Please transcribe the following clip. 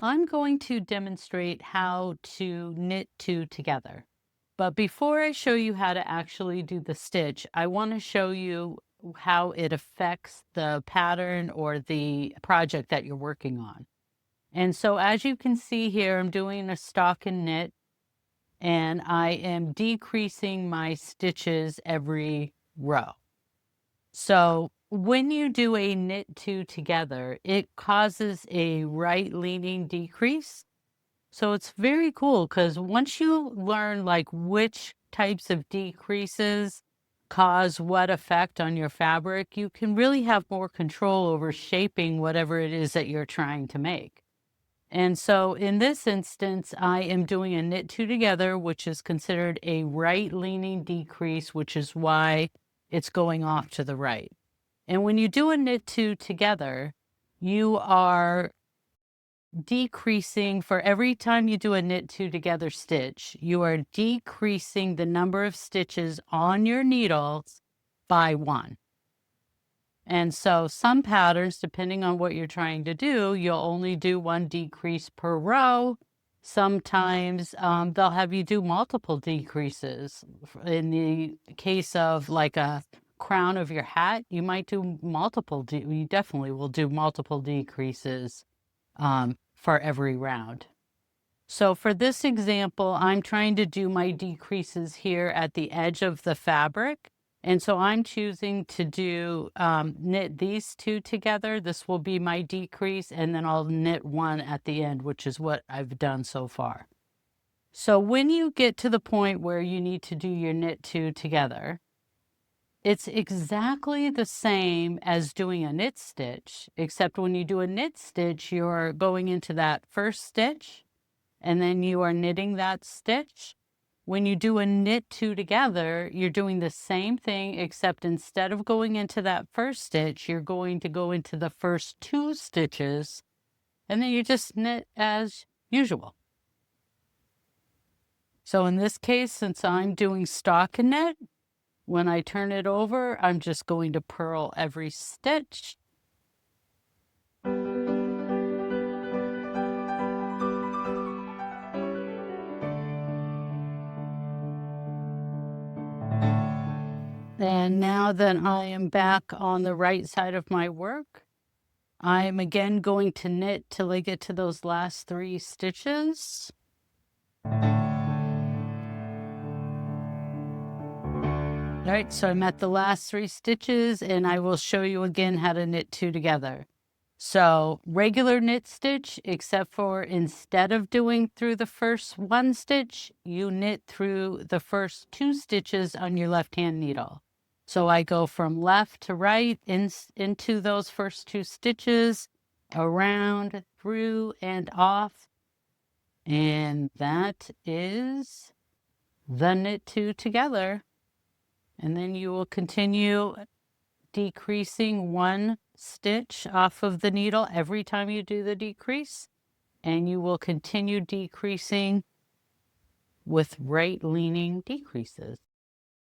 I'm going to demonstrate how to knit two together. But before I show you how to actually do the stitch, I want to show you how it affects the pattern or the project that you're working on. And so as you can see here, I'm doing a stockinette and I am decreasing my stitches every row. So when you do a knit two together, it causes a right leaning decrease. So it's very cool because once you learn like which types of decreases cause what effect on your fabric, you can really have more control over shaping whatever it is that you're trying to make. And so in this instance, I am doing a knit two together, which is considered a right leaning decrease, which is why it's going off to the right. And when you do a knit two together, you are decreasing for every time you do a knit two together stitch, you are decreasing the number of stitches on your needles by one. And so some patterns, depending on what you're trying to do, you'll only do one decrease per row. Sometimes they'll have you do multiple decreases. In the case of like a crown of your hat, you might do multiple, you definitely will do multiple decreases for every round. So for this example, I'm trying to do my decreases here at the edge of the fabric. And so I'm choosing to do knit these two together. This will be my decrease, and then I'll knit one at the end, which is what I've done so far. So when you get to the point where you need to do your knit two together, it's exactly the same as doing a knit stitch, except when you do a knit stitch, you're going into that first stitch, and then you are knitting that stitch. When you do a knit two together, you're doing the same thing, except instead of going into that first stitch, you're going to go into the first two stitches, and then you just knit as usual. So in this case, since I'm doing stockinette, when I turn it over, I'm just going to purl every stitch. And now that I am back on the right side of my work, I'm again going to knit till I get to those last three stitches. All right, so I'm at the last three stitches, and I will show you again how to knit two together. So regular knit stitch, except for instead of doing through the first one stitch, you knit through the first two stitches on your left-hand needle. So I go from left to right into those first two stitches, around, through, and off. And that is the knit two together. And then you will continue decreasing one stitch off of the needle every time you do the decrease, and you will continue decreasing with right leaning decreases.